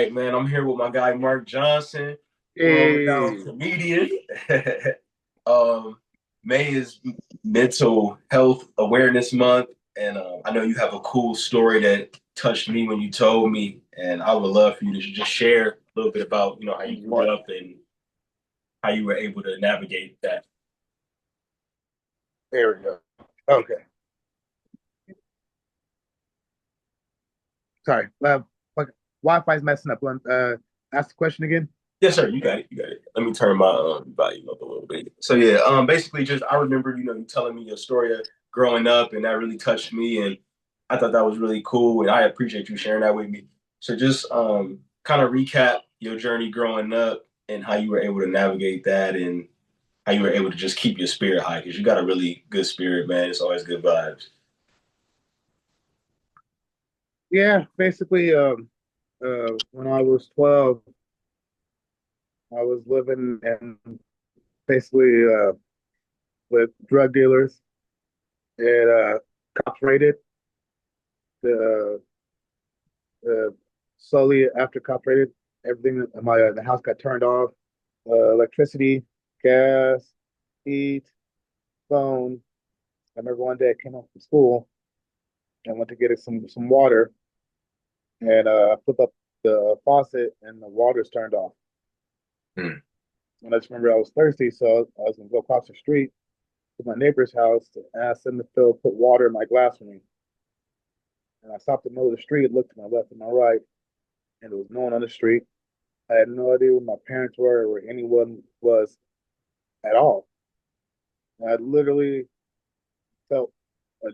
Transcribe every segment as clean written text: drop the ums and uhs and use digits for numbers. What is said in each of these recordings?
Hey man, I'm here with my guy Marc Johnson, world-renowned Hey, comedian. um, May is Mental Health Awareness Month, and I know you have a cool story that touched me when you told me, and I would love for you to just share a little bit about how you grew what? up and how you were able to navigate that. There we go. Okay. Sorry. Wi-Fi's messing up. Ask the question again. Yes, sir. You got it. You got it. Let me turn my volume up a little bit. So yeah, basically just I remember you telling me your story of growing up, and that really touched me, and I thought that was really cool, and I appreciate you sharing that with me. So just kind of recap your journey growing up and how you were able to navigate that, and how you were able to just keep your spirit high because you got a really good spirit, man. It's always good vibes. Yeah, basically, when I was 12, I was living in basically with drug dealers. It cops raided the slowly after cops raided everything. The house got turned off. Electricity, gas, heat, phone. I remember one day I came home from school and went to get some water and flip up the faucet and the water's turned off. Hmm. And I just remember I was thirsty, so I was gonna go across the street to my neighbor's house to ask them to put water in my glass for me. And I stopped in the middle of the street, looked to my left and my right, and there was no one on the street. I had no idea where my parents were or where anyone was at all. And I literally felt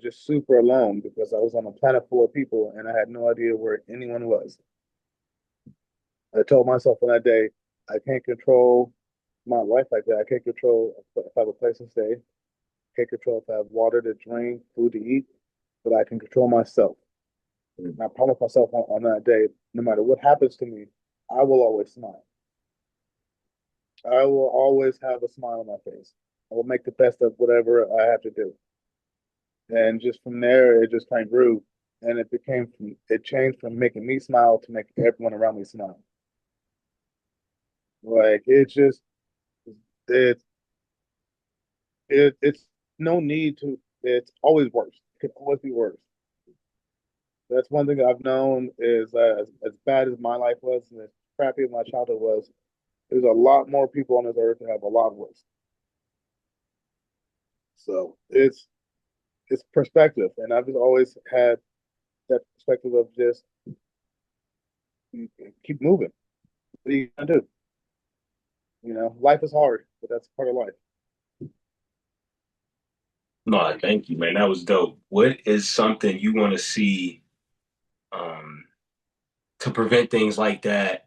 just super alone because I was on a planet full of people and I had no idea where anyone was. I told myself on that day, I can't control my life like that. I can't control if I have a place to stay. I can't control if I have water to drink, food to eat, but I can control myself. And I promised myself on that day, no matter what happens to me, I will always smile. I will always have a smile on my face. I will make the best of whatever I have to do. And just from there, it just kind of grew. And it changed from making me smile to make everyone around me smile. Like it, it's no need to, it's always worse. It can always be worse. That's one thing I've known is as bad as my life was and as crappy as my childhood was, there's a lot more people on this earth that have a lot worse. So it's perspective, and I've just always had that perspective of just keep moving. What are you gonna do? Life is hard, but that's part of life. No, thank you, man. That was dope. What is something you want to see um, to prevent things like that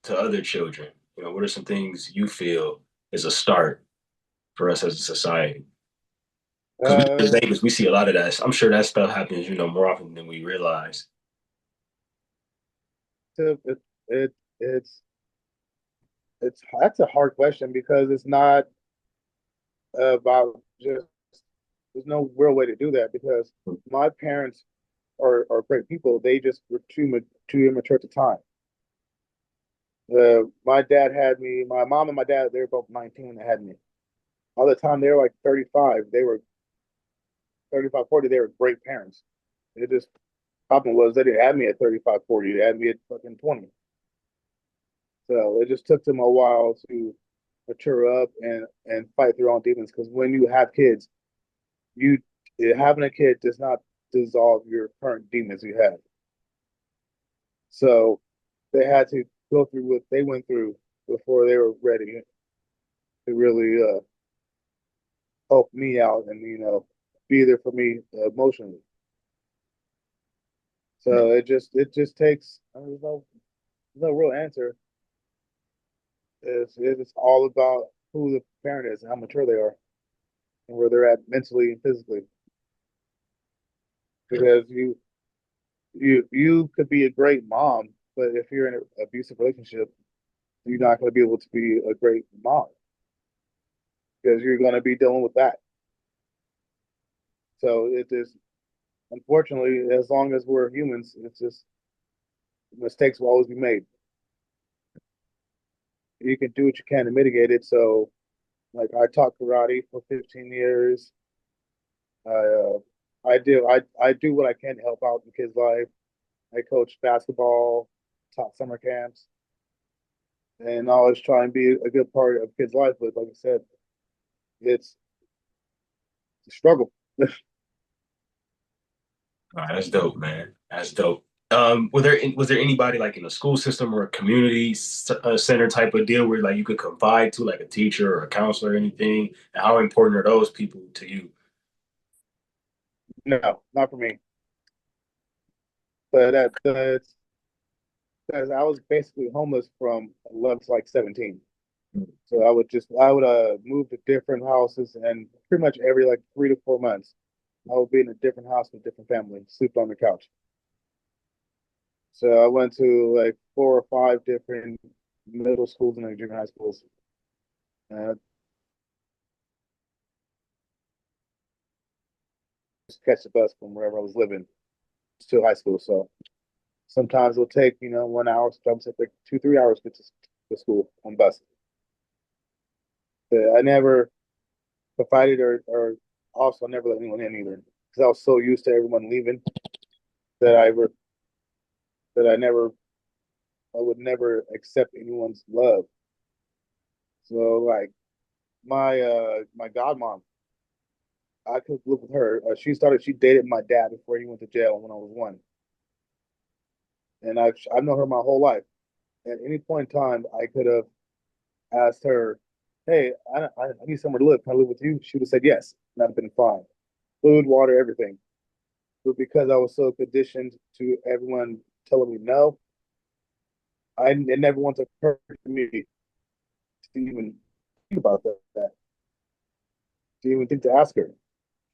to other children? What are some things you feel is a start for us as a society? Because we live Uh, in Vegas, we see a lot of that. I'm sure that stuff happens, more often than we realize. to, it, it it's it's that's a hard question because it's not about just there's no real way to do that because my parents are great people. They just were too immature at the time. My dad had me. My mom and my dad, they were both 19 when they had me. All the time they were like 35. They were 35, 40. They were great parents. It just problem was they didn't have me at 35, 40. They had me at fucking 20. So it just took them a while to mature up and fight their own demons. Because when you have kids, you having a kid does not dissolve your current demons you have. So they had to go through what they went through before they were ready to really help me out and be there for me emotionally. So it just takes there's no real answer. It's all about who the parent is and how mature they are and where they're at mentally and physically. Because you could be a great mom, but if you're in an abusive relationship, you're not going to be able to be a great mom because you're going to be dealing with that. So it is unfortunately, as long as we're humans, it's just Mistakes will always be made. You can do what you can to mitigate it. So, like, I taught karate for 15 years. I do what I can to help out in kids' life. I coach basketball, taught summer camps, and I always try and be a good part of kids' life. But like I said, it's a struggle. All right, that's dope, man. That's dope. Was there anybody like in a school system or a community center type of deal where like you could confide to, like a teacher or a counselor or anything? And how important are those people to you? No, not for me. But that's because I was basically homeless from 11 to like 17. So I would move to different houses, and pretty much every like 3 to 4 months I would be in a different house with a different family, sleep on the couch. So I went to like 4 or 5 different middle schools and like junior high schools. Uh, just catch the bus from wherever I was living to high school. So sometimes it'll take 1 hour, sometimes it'll take 2, 3 hours to get to school on bus. But I never confided or also never let anyone in either because I was so used to everyone leaving that that I would never accept anyone's love. So like my godmom, I could live with her. She dated my dad before he went to jail when I was 1, and I've known her my whole life. At any point in time, I could have asked her, "Hey, I need somewhere to live. Can I live with you?" She would have said yes, and I'd have been fine. Food, water, everything. But because I was so conditioned to everyone telling me no, it never once occurred to me to even think about to even think to ask her.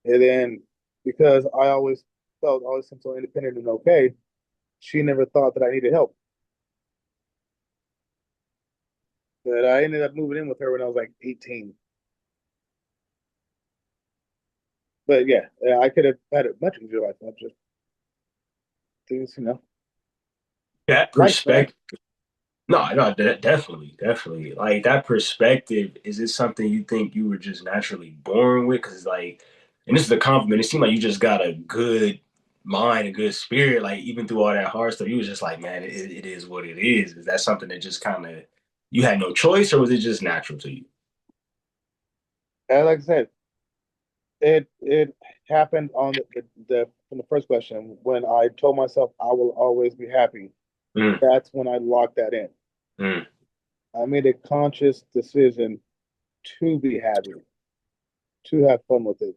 And then because I always felt always so independent and okay, she never thought that I needed help. But I ended up moving in with her when I was like 18. But yeah, I could have had a much easier life, not just things, That life, man. perspective. No, no, definitely, definitely. Like that perspective, is it something you think you were just naturally born with? Because like, and this is a compliment. It seemed like you just got a good mind, a good spirit. Like even through all that hard stuff, you was just like, man, it is what it is. Is that something that just kind of you had no choice, or was it just natural to you? And like I said, it happened on the from the first question when I told myself I will always be happy. Mm, That's when I locked that in. mm. I made a conscious decision to be happy, to have fun with it,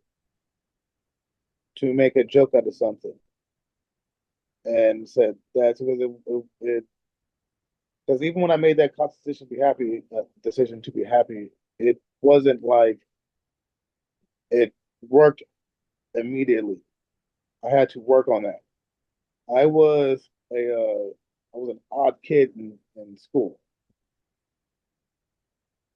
to make a joke out of something, and said that's because because even when I made that conscious decision to be happy, it wasn't like it worked immediately. I had to work on that. I was I was an odd kid in school.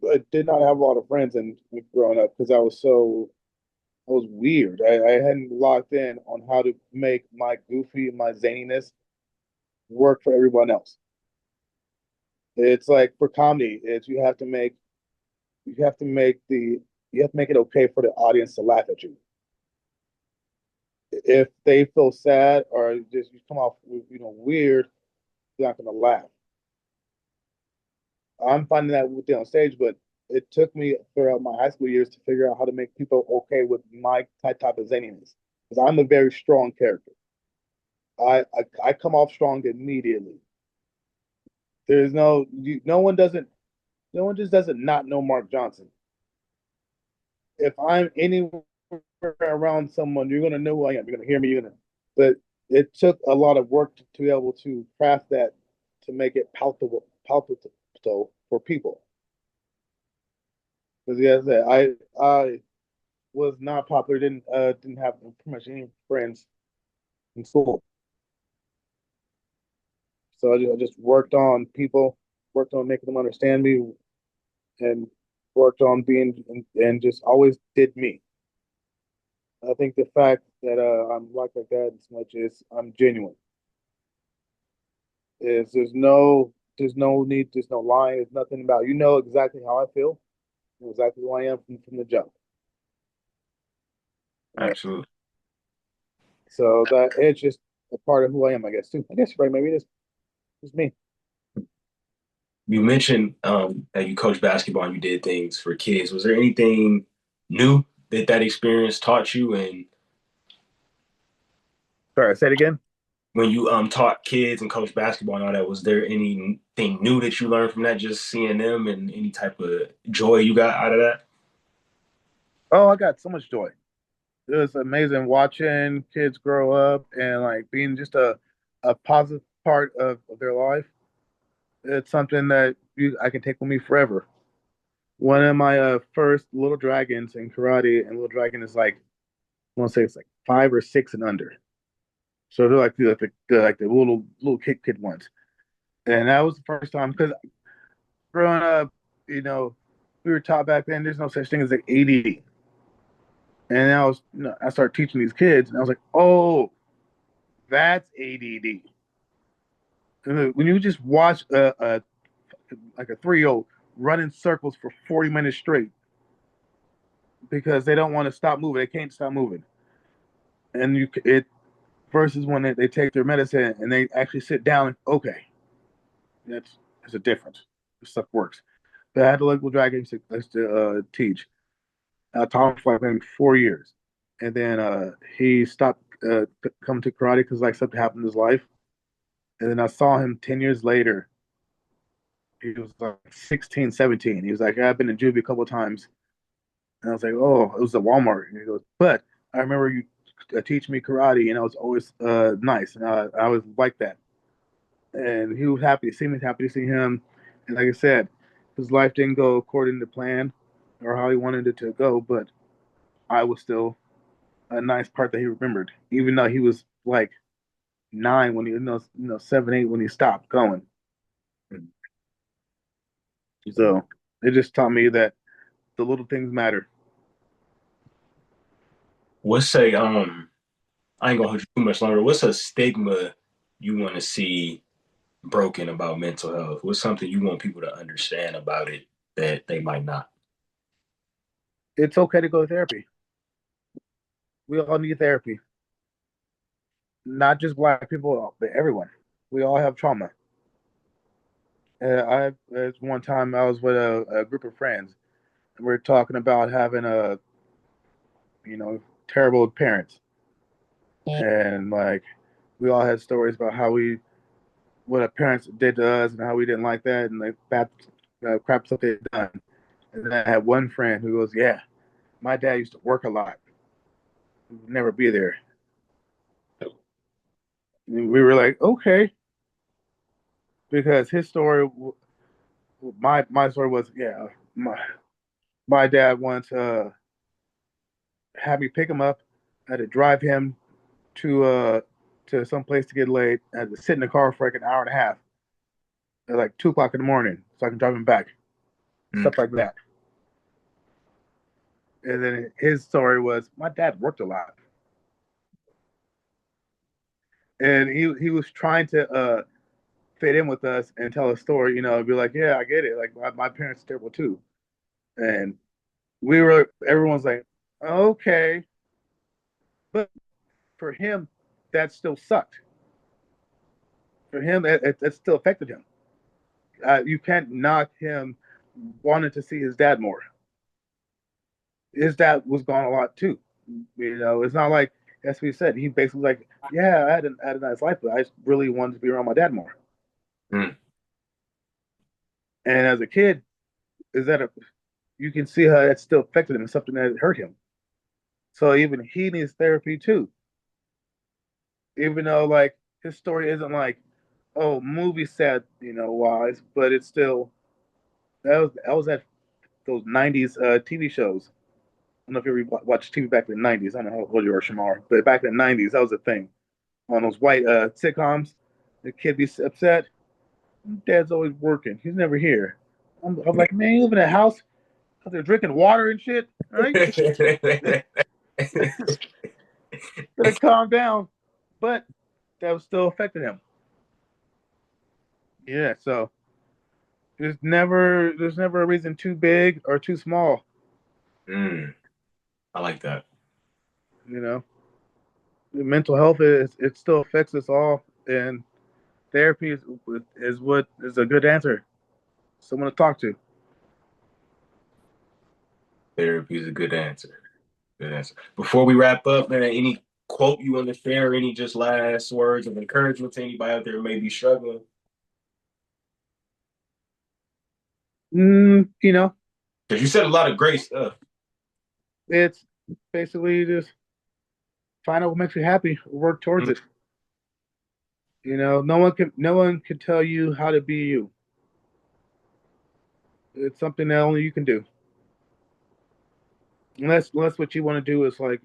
I did not have a lot of friends in growing up because I was weird. I hadn't locked in on how to make my goofy and my zaniness work for everyone else. It's like for comedy, it's you have to make it okay for the audience to laugh at you. If they feel sad or just you come off weird, they're not gonna laugh. I'm finding that with on stage, but it took me throughout my high school years to figure out how to make people okay with my type of zaniness because I'm a very strong character. I come off strong immediately. There's no one just doesn't not know Marc Johnson. If I'm anywhere around someone, you're gonna know who I am. You're gonna hear me. But it took a lot of work to be able to craft that to make it palpable for people. Because yeah, I was not popular. Didn't have pretty much any friends in school. So I just worked on people, worked on making them understand me, and worked on being and just always did me. I think the fact that I'm like that as much as I'm genuine. is there's no need, there's no lying, there's nothing about, you know exactly how I feel, you know exactly who I am from the jump. And Absolutely. so that it's just a part of who I am, I guess too. I guess right, maybe it's me. You mentioned that you coach basketball and you did things for kids. Was there anything new that that experience taught you? And Sorry, say it again. when you taught kids and coached basketball and all that, was there anything new that you learned from that? Just seeing them and any type of joy you got out of that? Oh, I got so much joy. It was amazing watching kids grow up and like being just a positive part of their life. It's something that I can take with me forever. One of my first little dragons in karate, and little dragon is like I want to say it's like 5 or 6 and under. So they're like the little kid ones. And that was the first time because growing up, you know, we were taught back then there's no such thing as like ADD. And I started teaching these kids, and I was like, oh, that's ADD. When you just watch a like a 3-year-old run in circles for 40 minutes straight because they don't want to stop moving, they can't stop moving, and you it versus when they take their medicine and they actually sit down and okay, that's a difference. This stuff works. But I had to local dragons to teach. I taught him for like maybe 4 years, and then he stopped coming to karate because like something happened in his life. And then I saw him 10 years later. He was like 16, 17. He was like, "Yeah, I've been to juvie a couple of times." And I was like, "Oh, it was at Walmart." And he goes, "But I remember you teach me karate, and it was always nice. And I was like that." And he was happy to see me, happy to see him. And like I said, his life didn't go according to plan or how he wanted it to go, but I was still a nice part that he remembered, even though he was like 9 when he, 7, 8 when he stopped going. So it just taught me that the little things matter. What's a I ain't gonna hold you too much longer. What's a stigma you want to see broken about mental health? What's something you want people to understand about it that they might not? It's okay to go to therapy. We all need therapy, not just black people, but everyone. We all have trauma. There's one time I was with a group of friends, and we are talking about having terrible parents, and like we all had stories about how we what our parents did to us and how we didn't like that, and like bad crap stuff they'd done. And then I had one friend who goes, "Yeah, my dad used to work a lot, never be there." And we were like, "Okay," because his story, my story was, yeah, my dad once had me pick him up. I had to drive him to to some place to get laid. I had to sit in the car for like an hour and a half at like 2 o'clock in the morning so I can drive him back. Mm. Stuff like that. And then his story was my dad worked a lot. And he was trying to fit in with us and tell a story, be like, yeah, I get it. Like my parents are terrible too. And everyone's like, okay. But for him, that still sucked. For him, it still affected him. You can't knock him wanting to see his dad more. His dad was gone a lot too. It's not like as we said. He basically was like, yeah, I had a nice life, but I just really wanted to be around my dad more. Mm. And as a kid, is that you can see how that still affected him and something that hurt him. So even he needs therapy too. Even though like his story isn't like, oh, movie set, wise, but it's still that was at those '90s TV shows. I don't know if you ever watched TV back in the '90s. I don't know how old you are, Shamar, but back in the '90s, that was a thing on those white sitcoms. The kid be upset. Dad's always working. He's never here. I'm like, man, you live in a house out there drinking water and shit. All right, better calm down. But that was still affecting him. Yeah, so there's never a reason too big or too small. Mm, I like that. You know, mental health is it still affects us all, and therapy is what is a good answer. Someone to talk to. Therapy is a good answer. Good answer. Before we wrap up, man, any quote you want to share? Any just last words of encouragement to anybody out there who may be struggling? You know, Because you said a lot of great stuff. it's basically just find out what makes you happy, work towards Mm, it. No one can tell you how to be you. It's something that only you can do. Unless what you want to do is like,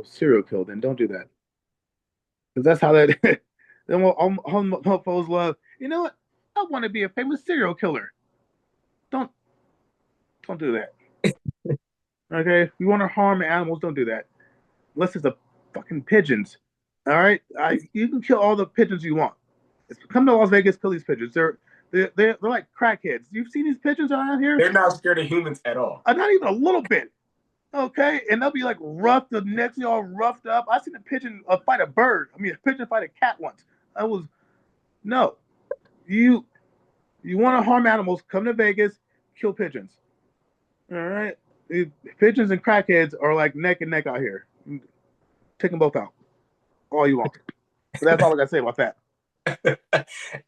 serial kill, then don't do that. Because that's how that then mofos love. You know what? I want to be a famous serial killer. Don't don't do that. Okay? If you want to harm animals, don't do that. Unless it's a fucking pigeons. All right? You can kill all the pigeons you want. Come to Las Vegas, kill these pigeons. They're like crackheads. You've seen these pigeons around here? they're not scared of humans at all. Not even a little bit. Okay, and they'll be like roughed. The necks all roughed up. I seen a pigeon fight a bird. I mean, a pigeon fight a cat once. I was no. You you want to harm animals? Come to Vegas, kill pigeons. All right, pigeons and crackheads are like neck and neck out here. Take them both out, all you want. But that's all I gotta say about that.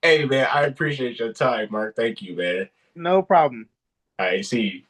Hey, man, I appreciate your time, Mark. Thank you, man. No problem. I see you.